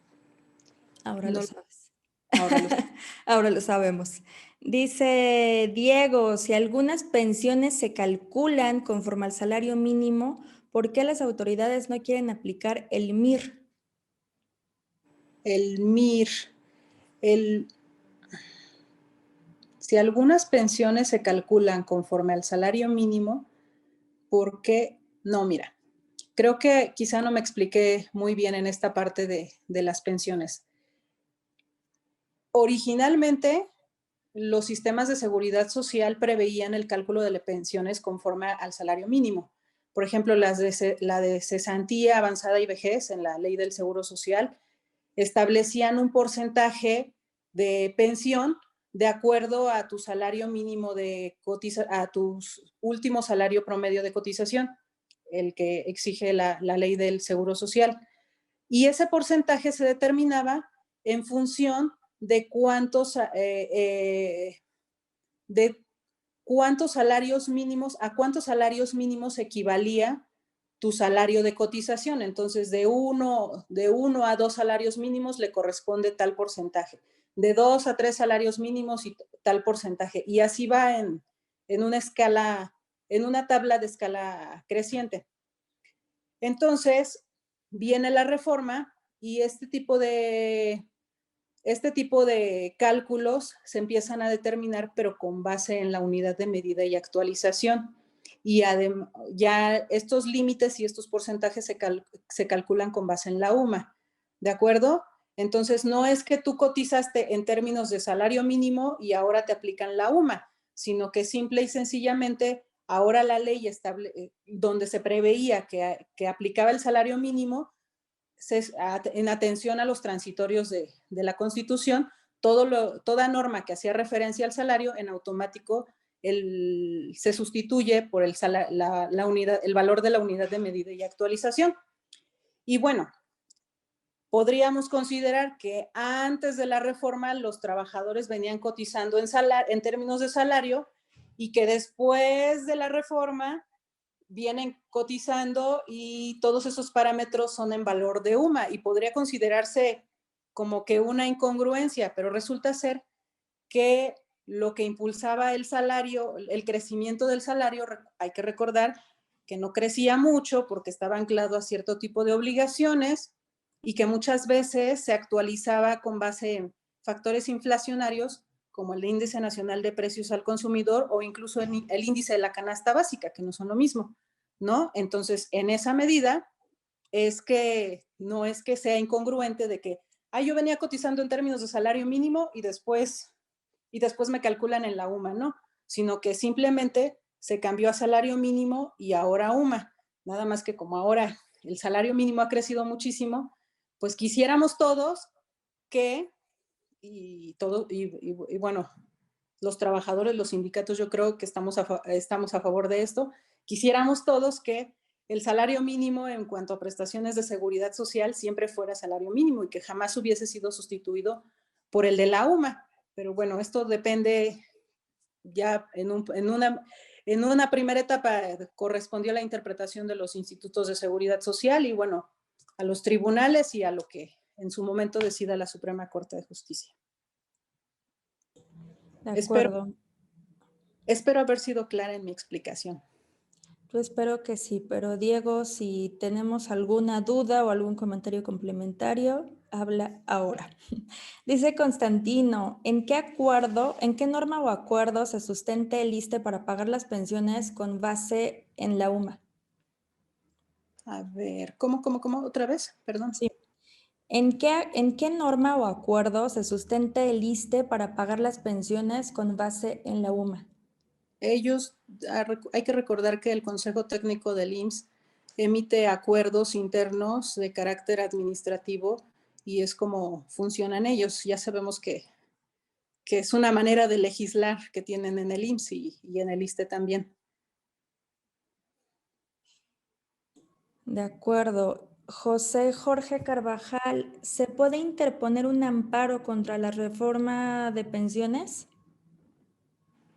Ahora lo No, sabes. ahora lo sé. Ahora lo sabemos. Dice Diego, si algunas pensiones se calculan conforme al salario mínimo, ¿por qué las autoridades no quieren aplicar el MIR? El MIR, el, si algunas pensiones se calculan conforme al salario mínimo, ¿por qué? No, mira, creo que quizá no me expliqué muy bien en esta parte de las pensiones. Originalmente, los sistemas de seguridad social preveían el cálculo de las pensiones conforme al salario mínimo. Por ejemplo, la de cesantía avanzada y vejez en la ley del Seguro Social establecían un porcentaje de pensión de acuerdo a tu salario mínimo a tu último salario promedio de cotización, el que exige la ley del Seguro Social. Y ese porcentaje se determinaba en función de cuántos salarios mínimos, a cuántos salarios mínimos equivalía tu salario de cotización. Entonces, de uno a dos salarios mínimos le corresponde tal porcentaje. De 2 a 3 salarios mínimos y tal porcentaje. Y así va en una escala, en una tabla de escala creciente. Entonces, viene la reforma y este tipo de cálculos se empiezan a determinar, pero con base en la unidad de medida y actualización. Y ya estos límites y estos porcentajes se calculan con base en la UMA, ¿de acuerdo? Entonces, no es que tú cotizaste en términos de salario mínimo y ahora te aplican la UMA, sino que simple y sencillamente ahora la ley donde se preveía que aplicaba el salario mínimo, en atención a los transitorios de la Constitución, toda norma que hacía referencia al salario, en automático se sustituye por el valor de la unidad de medida y actualización. Y bueno, podríamos considerar que antes de la reforma los trabajadores venían cotizando en términos de salario y que después de la reforma vienen cotizando y todos esos parámetros son en valor de UMA y podría considerarse como que una incongruencia, pero resulta ser que lo que impulsaba el salario, el crecimiento del salario, hay que recordar que no crecía mucho porque estaba anclado a cierto tipo de obligaciones y que muchas veces se actualizaba con base en factores inflacionarios como el índice nacional de precios al consumidor o incluso el índice de la canasta básica, que no son lo mismo, ¿no? Entonces, en esa medida no es que sea incongruente de que, yo venía cotizando en términos de salario mínimo y después me calculan en la UMA, ¿no? Sino que simplemente se cambió a salario mínimo y ahora UMA. Nada más que como ahora el salario mínimo ha crecido muchísimo, pues quisiéramos todos que, y bueno, los trabajadores, los sindicatos, yo creo que estamos a favor de esto, quisiéramos todos que el salario mínimo en cuanto a prestaciones de seguridad social siempre fuera salario mínimo y que jamás hubiese sido sustituido por el de la UMA. Pero bueno, esto depende ya en una primera etapa correspondió a la interpretación de los institutos de seguridad social y bueno, a los tribunales y a lo que en su momento decida la Suprema Corte de Justicia. De Espero, acuerdo. espero haber sido clara en mi explicación. Yo espero que sí, pero Diego, si tenemos alguna duda o algún comentario complementario, habla ahora. Dice Constantino, ¿en qué norma o acuerdo se sustenta el ISSSTE para pagar las pensiones con base en la UMA? A ver, ¿cómo? ¿Otra vez? Perdón. Sí. ¿En qué norma o acuerdo se sustenta el ISSSTE para pagar las pensiones con base en la UMA? Hay que recordar que el Consejo Técnico del IMSS emite acuerdos internos de carácter administrativo y es como funcionan ellos. Ya sabemos que es una manera de legislar que tienen en el IMSS y en el ISSSTE también. De acuerdo. José Jorge Carvajal, ¿se puede interponer un amparo contra la reforma de pensiones?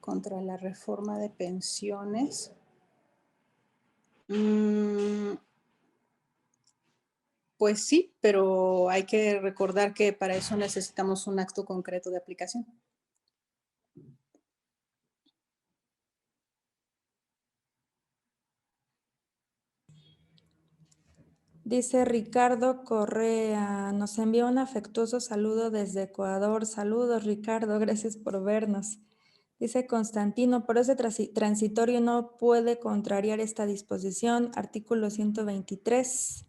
Contra la reforma de pensiones. Mm, pues sí, pero hay que recordar que para eso necesitamos un acto concreto de aplicación. Dice Ricardo Correa, nos envía un afectuoso saludo desde Ecuador. Saludos, Ricardo, gracias por vernos. Dice Constantino, por ese transitorio no puede contrariar esta disposición, artículo 123.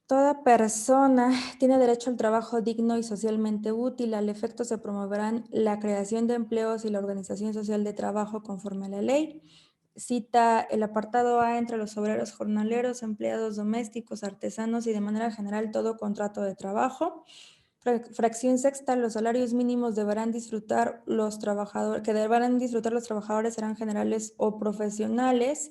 Toda persona tiene derecho al trabajo digno y socialmente útil. Al efecto se promoverán la creación de empleos y la organización social de trabajo conforme a la ley. Cita el apartado A entre los obreros jornaleros, empleados domésticos, artesanos y de manera general todo contrato de trabajo. Fracción sexta, los salarios mínimos deberán disfrutar los trabajadores, que deberán disfrutar los trabajadores serán generales o profesionales.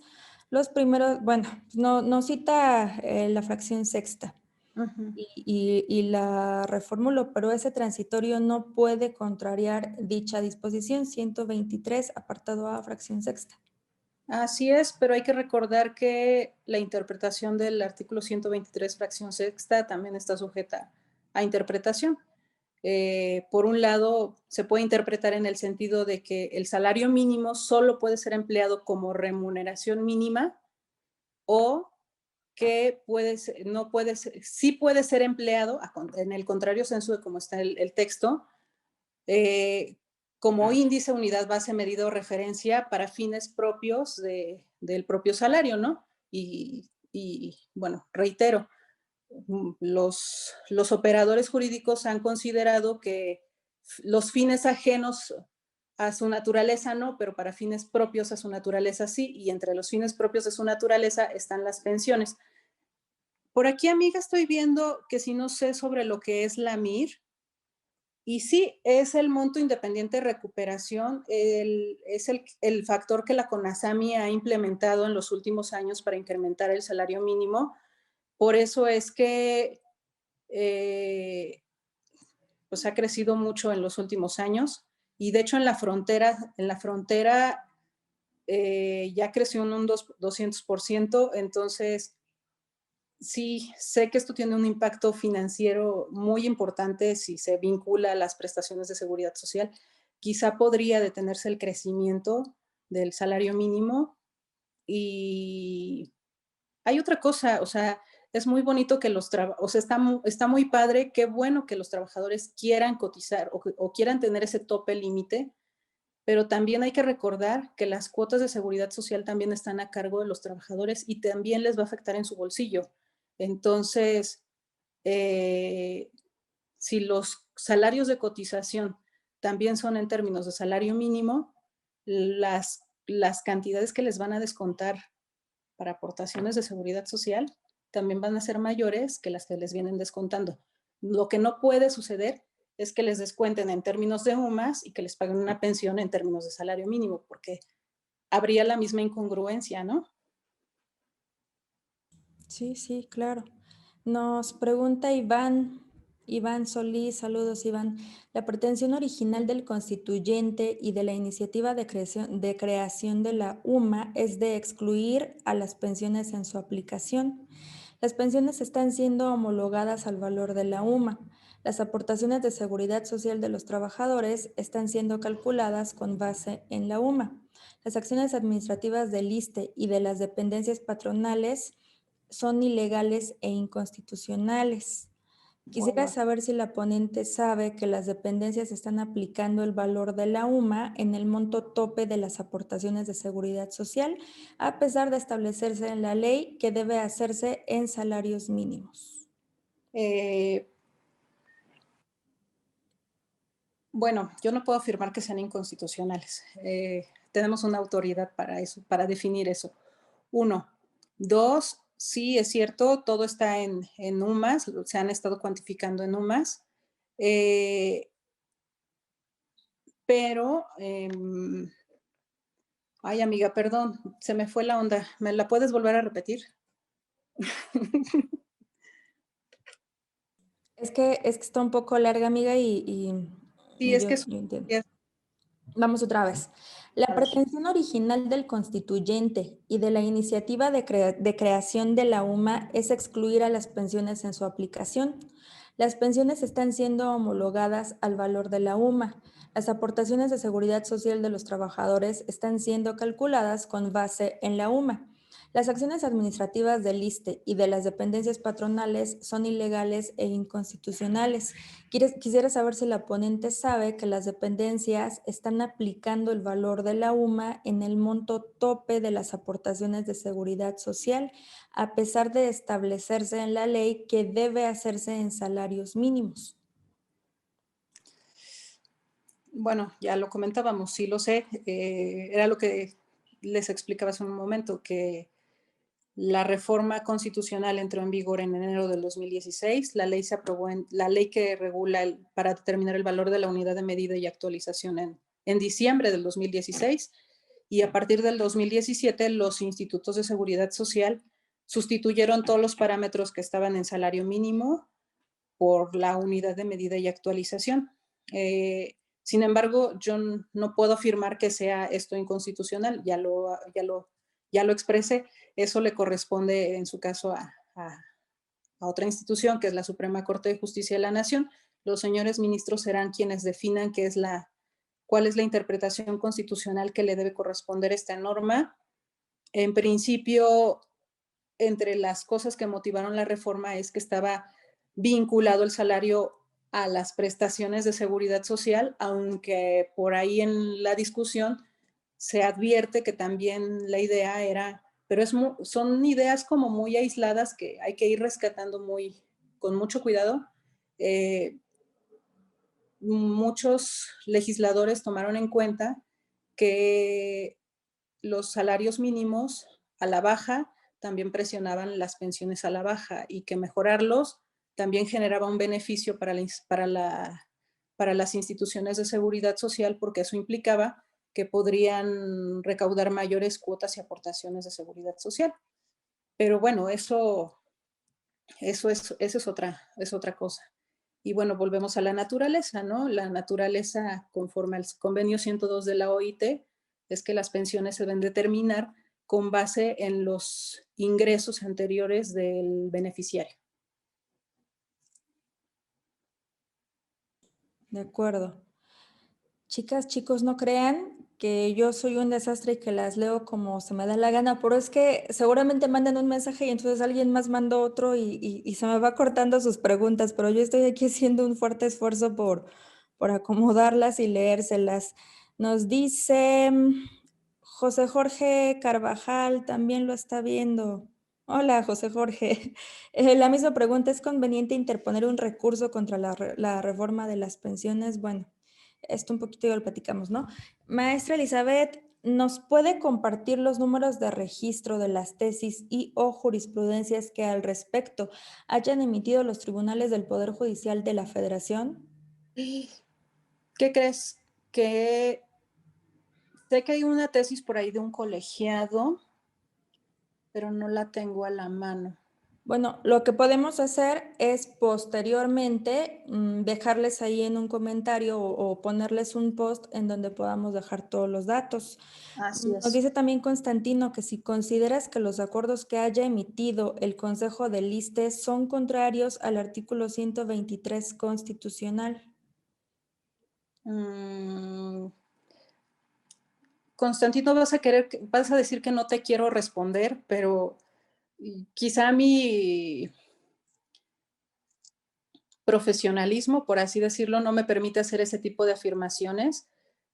Los primeros, bueno, no cita la fracción sexta Ujú. y la reformulo, pero ese transitorio no puede contrariar dicha disposición. 123, apartado A, fracción sexta. Así es, pero hay que recordar que la interpretación del artículo 123, fracción sexta, también está sujeta a interpretación. Por un lado, se puede interpretar en el sentido de que el salario mínimo solo puede ser empleado como remuneración mínima o que no puede ser, sí puede ser empleado, en el contrario sensu de cómo está el texto, eh, como índice, unidad, base, medida o referencia para fines propios del propio salario, ¿no? Bueno, reitero, los operadores jurídicos han considerado que los fines ajenos a su naturaleza no, pero para fines propios a su naturaleza sí, y entre los fines propios de su naturaleza están las pensiones. Por aquí, amiga, estoy viendo que si no sé sobre lo que es la MIR, y sí, es el monto independiente de recuperación, es el factor que la CONASAMI ha implementado en los últimos años para incrementar el salario mínimo. Por eso es que pues ha crecido mucho en los últimos años y de hecho en la frontera ya creció en un 200%, entonces sí, sé que esto tiene un impacto financiero muy importante si se vincula a las prestaciones de seguridad social. Quizá podría detenerse el crecimiento del salario mínimo. Y hay otra cosa, o sea, es muy bonito que o sea, está muy padre, qué bueno que los trabajadores quieran cotizar o quieran tener ese tope límite, pero también hay que recordar que las cuotas de seguridad social también están a cargo de los trabajadores y también les va a afectar en su bolsillo. Entonces, eh, si los salarios de cotización también son en términos de salario mínimo, las cantidades que les van a descontar para aportaciones de seguridad social también van a ser mayores que las que les vienen descontando. Lo que no puede suceder es que les descuenten en términos de UMAS y que les paguen una pensión en términos de salario mínimo, porque habría la misma incongruencia, ¿no? Sí, sí, claro. Nos pregunta Iván Solís, saludos Iván. La pretensión original del constituyente y de la iniciativa de creación de la UMA es de excluir a las pensiones en su aplicación. Las pensiones están siendo homologadas al valor de la UMA. Las aportaciones de seguridad social de los trabajadores están siendo calculadas con base en la UMA. Las acciones administrativas del ISSSTE y de las dependencias patronales son ilegales e inconstitucionales. Quisiera Wow. saber si la ponente sabe que las dependencias están aplicando el valor de la UMA en el monto tope de las aportaciones de seguridad social, a pesar de establecerse en la ley que debe hacerse en salarios mínimos. Eh, bueno, yo no puedo afirmar que sean inconstitucionales. Tenemos una autoridad para eso, para definir eso. Uno. Dos, sí, es cierto, todo está en UMAS, se han estado cuantificando en UMAS, pero, ay amiga, perdón, se me fue la onda. ¿Me la puedes volver a repetir? Es que está un poco larga, amiga, Sí, es que yo entiendo. es- Vamos otra vez. La a ver. pretensión original del constituyente y de la iniciativa de creación de la UMA es excluir a las pensiones en su aplicación. Las pensiones están siendo homologadas al valor de la UMA. Las aportaciones de seguridad social de los trabajadores están siendo calculadas con base en la UMA. Las acciones administrativas del ISSSTE y de las dependencias patronales son ilegales e inconstitucionales. Quisiera saber si la ponente sabe que las dependencias están aplicando el valor de la UMA en el monto tope de las aportaciones de seguridad social, a pesar de establecerse en la ley que debe hacerse en salarios mínimos. Bueno, ya lo comentábamos, sí lo sé. Era lo que les explicaba hace un momento, que la reforma constitucional entró en vigor en enero del 2016. La ley se aprobó la ley que regula para determinar el valor de la unidad de medida y actualización en diciembre del 2016. Y a partir del 2017, los institutos de seguridad social sustituyeron todos los parámetros que estaban en salario mínimo por la unidad de medida y actualización. Sin embargo, yo no puedo afirmar que sea esto inconstitucional, ya lo expresé, eso le corresponde en su caso a otra institución, que es la Suprema Corte de Justicia de la Nación. Los señores ministros serán quienes definan cuál es la interpretación constitucional que le debe corresponder a esta norma. En principio, entre las cosas que motivaron la reforma es que estaba vinculado el salario a las prestaciones de seguridad social, aunque por ahí en la discusión se advierte que también la idea era, pero son ideas como muy aisladas que hay que ir rescatando con mucho cuidado. Eh, Muchos legisladores tomaron en cuenta que los salarios mínimos a la baja también presionaban las pensiones a la baja y que mejorarlos también generaba un beneficio para las instituciones de seguridad social, porque eso implicaba que podrían recaudar mayores cuotas y aportaciones de seguridad social. Pero bueno, eso es otra cosa. Y bueno, volvemos a la naturaleza, ¿no? La naturaleza, conforme al convenio 102 de la OIT, es que las pensiones se deben determinar con base en los ingresos anteriores del beneficiario. De acuerdo. Chicas, chicos, no crean que yo soy un desastre y que las leo como se me da la gana, pero es que seguramente mandan un mensaje y entonces alguien más mandó otro y se me va cortando sus preguntas, pero yo estoy aquí haciendo un fuerte esfuerzo por acomodarlas y leérselas. Nos dice José Jorge Carvajal, también lo está viendo. Hola, José Jorge. La misma pregunta, ¿es conveniente interponer un recurso contra la reforma de las pensiones? Bueno, esto un poquito ya lo platicamos, ¿no? Maestra Elizabeth, ¿nos puede compartir los números de registro de las tesis y o jurisprudencias que al respecto hayan emitido los tribunales del Poder Judicial de la Federación? ¿Qué crees? Que sé que hay una tesis por ahí de un colegiado, pero no la tengo a la mano. Bueno, lo que podemos hacer es posteriormente dejarles ahí en un comentario o ponerles un post en donde podamos dejar todos los datos. Así Nos es. dice también Constantino que si consideras que los acuerdos que haya emitido el Consejo del ISSSTE son contrarios al artículo 123 constitucional. Mm, Constantino, vas a decir que no te quiero responder, pero quizá mi profesionalismo, por así decirlo, no me permite hacer ese tipo de afirmaciones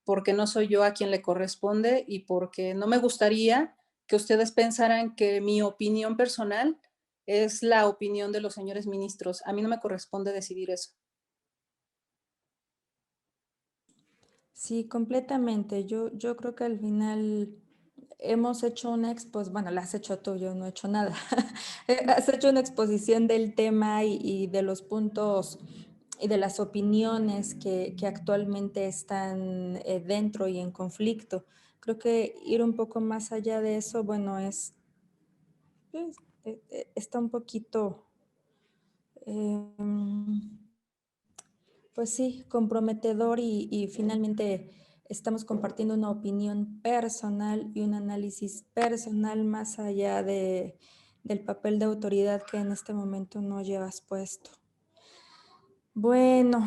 porque no soy yo a quien le corresponde y porque no me gustaría que ustedes pensaran que mi opinión personal es la opinión de los señores ministros. A mí no me corresponde decidir eso. Sí, completamente. Yo creo que al final hemos hecho una exposición, bueno, la has hecho tú, yo no he hecho nada. Has hecho una exposición del tema y de los puntos y de las opiniones que actualmente están dentro y en conflicto. Creo que ir un poco más allá de eso, bueno, es está un poquito, em, pues sí, comprometedor y finalmente estamos compartiendo una opinión personal y un análisis personal más allá del papel de autoridad que en este momento no llevas puesto. Bueno,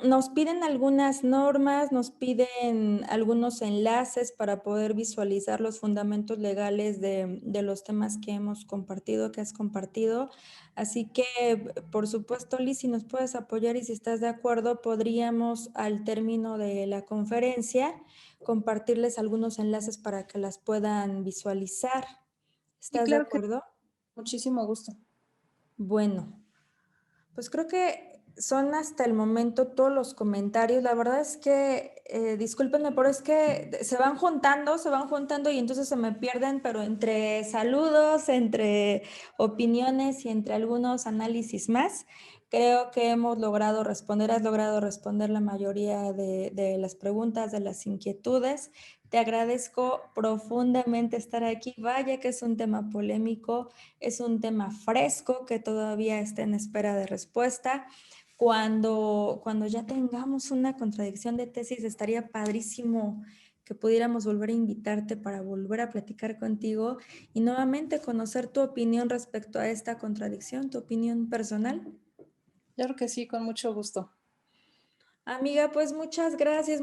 nos piden algunas normas, nos piden algunos enlaces para poder visualizar los fundamentos legales de los temas que hemos compartido, que has compartido. Así que, por supuesto, Liz, si nos puedes apoyar y si estás de acuerdo, podríamos al término de la conferencia compartirles algunos enlaces para que las puedan visualizar. Sí, ¿Estás de claro que acuerdo? muchísimo gusto. Bueno. Pues creo que son hasta el momento todos los comentarios. La verdad es que, discúlpenme, pero es que se van juntando y entonces se me pierden, pero entre saludos, entre opiniones y entre algunos análisis más, creo que hemos logrado responder, has logrado responder la mayoría de las preguntas, de las inquietudes. Te agradezco profundamente estar aquí. Vaya que es un tema polémico, es un tema fresco que todavía está en espera de respuesta. Cuando ya tengamos una contradicción de tesis, estaría padrísimo que pudiéramos volver a invitarte para volver a platicar contigo y nuevamente conocer tu opinión respecto a esta contradicción, tu opinión personal. Claro que sí, con mucho gusto. Amiga, pues muchas gracias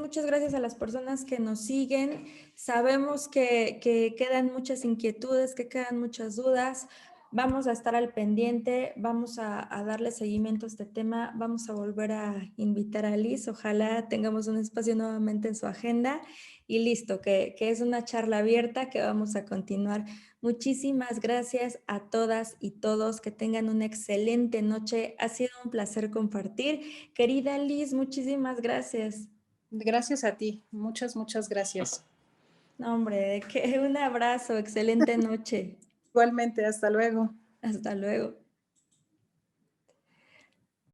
a las personas que nos siguen. Sabemos que quedan muchas inquietudes, que quedan muchas dudas. Vamos a estar al pendiente, vamos a darle seguimiento a este tema, vamos a volver a invitar a Liz. Ojalá tengamos un espacio nuevamente en su agenda y listo, que es una charla abierta que vamos a continuar. Muchísimas gracias a todas y todos, que tengan una excelente noche. Ha sido un placer compartir. Querida Liz, muchísimas gracias. Gracias a ti. Muchas gracias. No, hombre, de que un abrazo, excelente noche. Igualmente, hasta luego. Hasta luego.